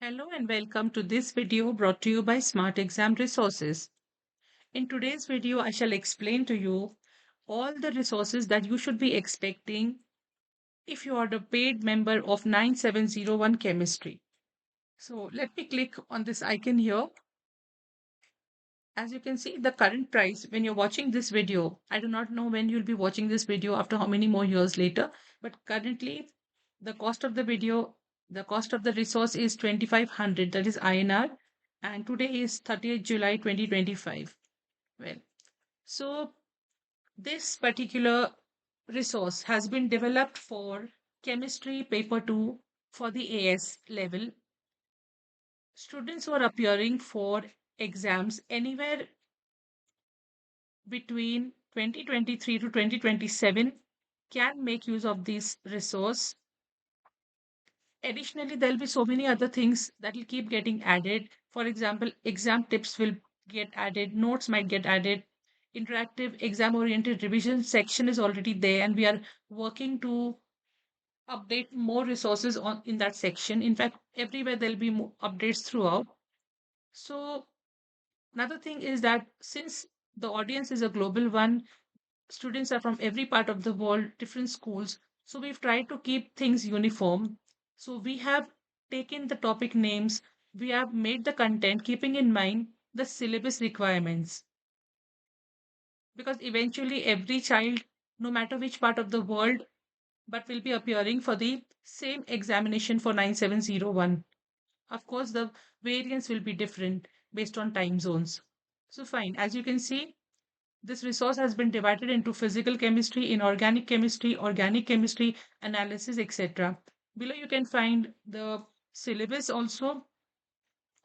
Hello and welcome to this video brought to you by Smart Exam Resources. In today's video, I shall explain to you all the resources that you should be expecting if you are the paid member of 9701 Chemistry. So let me click on this icon here. As you can see, the current price when you're watching this video, I do not know when you'll be watching this video after how many more years later, but currently the cost of the video, the cost of the resource is 2500, that is INR, and today is 30th July 2025. Well, so this particular resource has been developed for chemistry paper 2 for the AS level. Students who are appearing for exams anywhere between 2023 to 2027 can make use of this resource. Additionally, there'll be so many other things that will keep getting added. For example, exam tips will get added, notes might get added, interactive exam oriented revision section is already there, and we are working to update more resources on in that section. In fact, everywhere there'll be more updates throughout. So another thing is that since the audience is a global one, students are from every part of the world, different schools. So we've tried to keep things uniform. So we have taken the topic names, we have made the content keeping in mind the syllabus requirements. Because eventually every child, no matter which part of the world, but will be appearing for the same examination for 9701. Of course, the variance will be different based on time zones. So fine, as you can see, this resource has been divided into physical chemistry, organic chemistry, analysis, etc. Below you can find the syllabus also.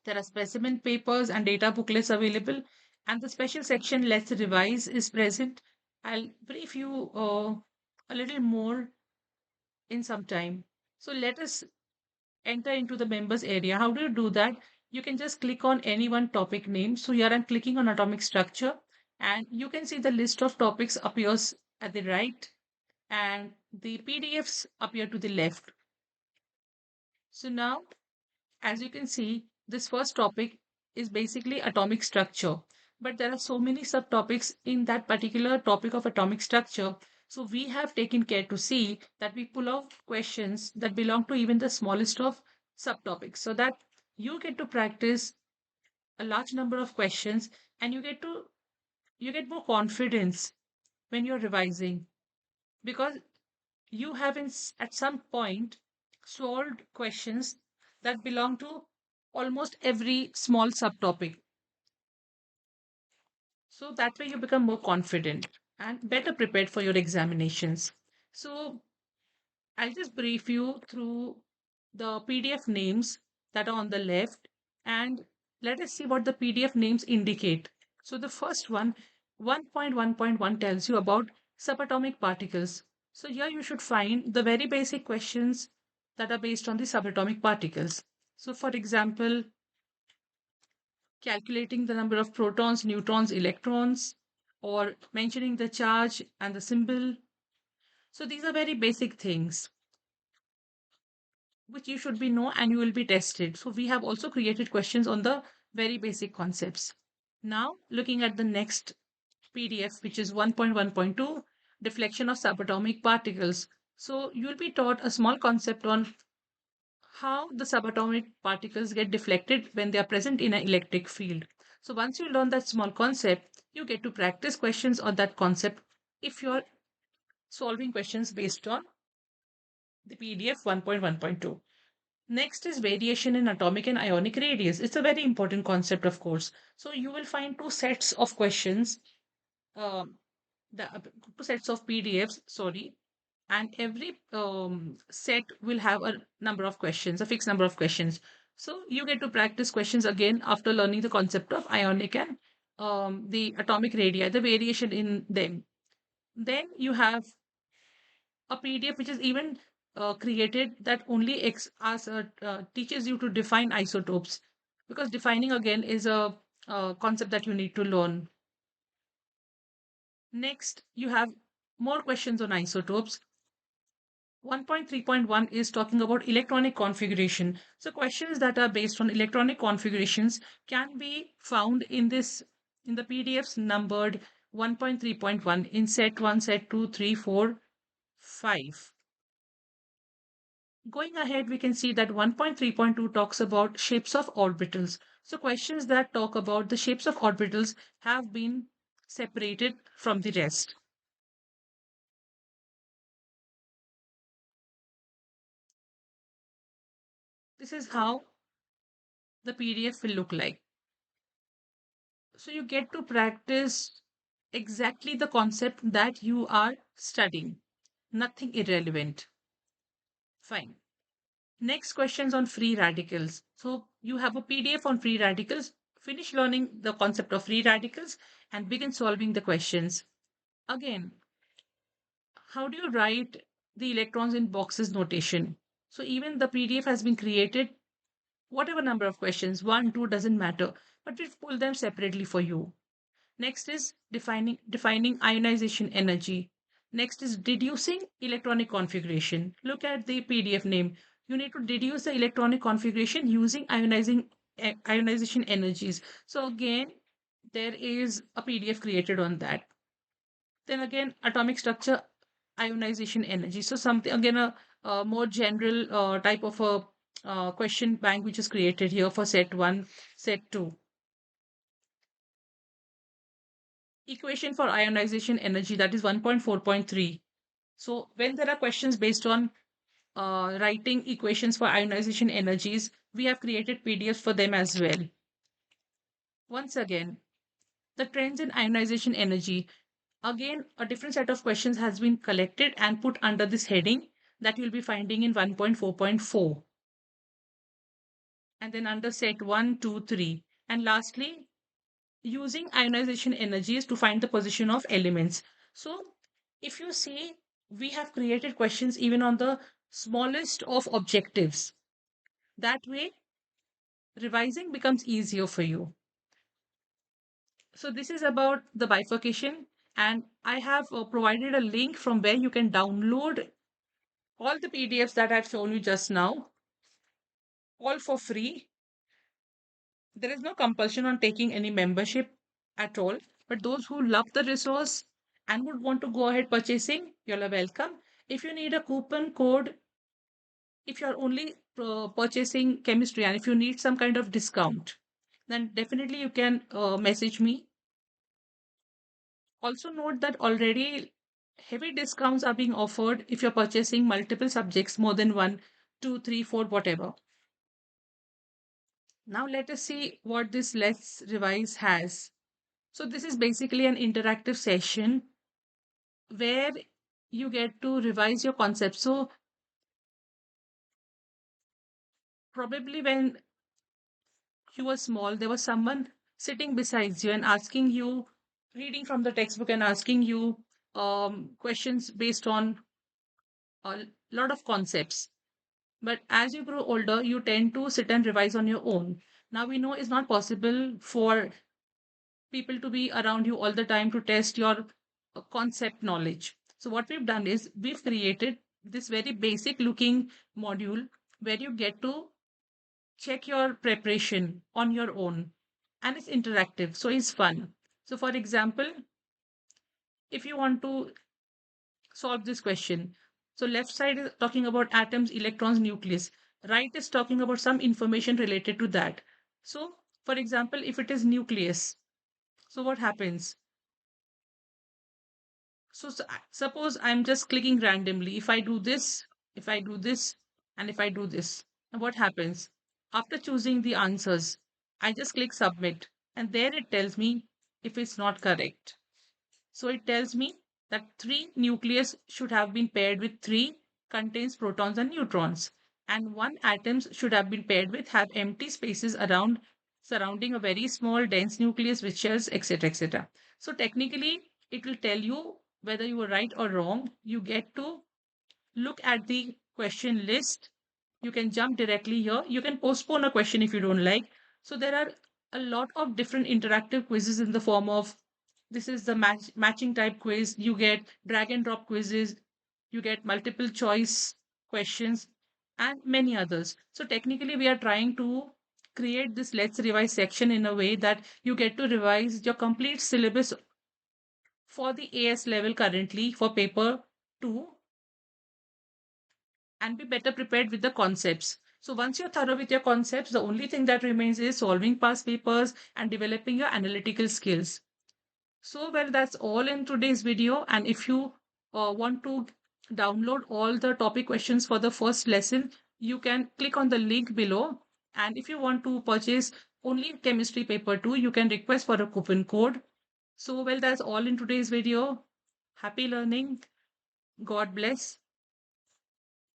There are specimen papers and data booklets available, and the special section Let's Revise is present. I'll brief you a little more in some time. So let us enter into the members area. How do you do that? You can just click on any one topic name. So here I'm clicking on atomic structure, and you can see the list of topics appears at the right and the PDFs appear to the left. So now, as you can see, this first topic is basically atomic structure, but there are so many subtopics in that particular topic of atomic structure. So we have taken care to see that we pull out questions that belong to even the smallest of subtopics so that you get to practice a large number of questions, and you get more confidence when you're revising, because you have at some point solved questions that belong to almost every small subtopic. So that way you become more confident and better prepared for your examinations. So I'll just brief you through the PDF names that are on the left, and let us see what the PDF names indicate. So the first one, 1.1.1, tells you about subatomic particles. So here you should find the very basic questions that are based on the subatomic particles. So for example, calculating the number of protons, neutrons, electrons, or mentioning the charge and the symbol. So these are very basic things which you should be know, and you will be tested. So we have also created questions on the very basic concepts. Now looking at the next PDF, which is 1.1.2, deflection of subatomic particles. So you will be taught a small concept on how the subatomic particles get deflected when they are present in an electric field. So once you learn that small concept, you get to practice questions on that concept if you're solving questions based on the PDF 1.1.2. Next is variation in atomic and ionic radius. It's a very important concept, of course. So you will find two sets of questions, um, two sets of PDFs, sorry, and every set will have a number of questions, a fixed number of questions. So you get to practice questions again after learning the concept of ionic and the atomic radii, the variation in them. Then you have a PDF which is even created that only teaches you to define isotopes, because defining again is a concept that you need to learn. Next, you have more questions on isotopes. 1.3.1 is talking about electronic configuration. So questions that are based on electronic configurations can be found in the PDFs numbered 1.3.1 in set 1, set 2, 3, 4, 5. Going ahead, we can see that 1.3.2 talks about shapes of orbitals. So questions that talk about the shapes of orbitals have been separated from the rest. This is how the PDF will look like. So you get to practice exactly the concept that you are studying, nothing irrelevant. Fine. Next questions on free radicals. So you have a PDF on free radicals. Finish learning the concept of free radicals and begin solving the questions. Again, how do you write the electrons in boxes notation? So even the PDF has been created, whatever number of questions, one, two, doesn't matter, but we've pulled them separately for you. Next is defining ionization energy. Next is deducing electronic configuration. Look at the PDF name. You need to deduce the electronic configuration using ionization energies. So again, there is a PDF created on that. Then again, atomic structure, ionization energy. So something again a more general type of a question bank which is created here for set 1, set 2. Equation for ionization energy, that is 1.4.3. So when there are questions based on writing equations for ionization energies, we have created PDFs for them as well. Once again, the trends in ionization energy. Again, a different set of questions has been collected and put under this heading that you'll be finding in 1.4.4. And then under set 1, 2, 3. And lastly, using ionization energies to find the position of elements. So if you see, we have created questions even on the smallest of objectives. That way, revising becomes easier for you. So this is about the bifurcation, and I have provided a link from where you can download all the PDFs that I've shown you just now, all for free. There is no compulsion on taking any membership at all, but those who love the resource and would want to go ahead purchasing, you're welcome. If you need a coupon code, if you're only purchasing chemistry and if you need some kind of discount, then definitely you can message me. Also note that already heavy discounts are being offered if you're purchasing multiple subjects, more than one, two, three, four, whatever. Now let us see what this Let's Revise has. So this is basically an interactive session where you get to revise your concepts. So probably when you were small, there was someone sitting beside you and asking you, reading from the textbook and asking you questions based on a lot of concepts. But as you grow older, you tend to sit and revise on your own. Now we know it's not possible for people to be around you all the time to test your concept knowledge. So what we've done is we've created this very basic looking module where you get to check your preparation on your own, and it's interactive, so it's fun. So for example, if you want to solve this question, so left side is talking about atoms, electrons, nucleus, right is talking about some information related to that. So for example, if it is nucleus, so what happens? So suppose I'm just clicking randomly. If I do this, if I do this, and if I do this, and what happens? After choosing the answers, I just click submit, and there it tells me if it's not correct. So it tells me that 3 nucleus should have been paired with 3 contains protons and neutrons, and 1 atoms should have been paired with have empty spaces around surrounding a very small dense nucleus with shells, etc., etc. So technically, it will tell you whether you were right or wrong. You get to look at the question list. You can jump directly here. You can postpone a question if you don't like. So there are a lot of different interactive quizzes in the form of this is the matching type quiz. You get drag and drop quizzes. you get multiple choice questions, and many others. So technically, we are trying to create this Let's Revise section in a way that you get to revise your complete syllabus for the AS level currently for paper 2 and be better prepared with the concepts. So once you're thorough with your concepts, the only thing that remains is solving past papers and developing your analytical skills. So, well, that's all in today's video. And if you want to download all the topic questions for the first lesson, you can click on the link below. And if you want to purchase only chemistry paper 2, you can request for a coupon code. So, well, that's all in today's video. Happy learning. God bless.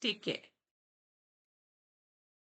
Take care.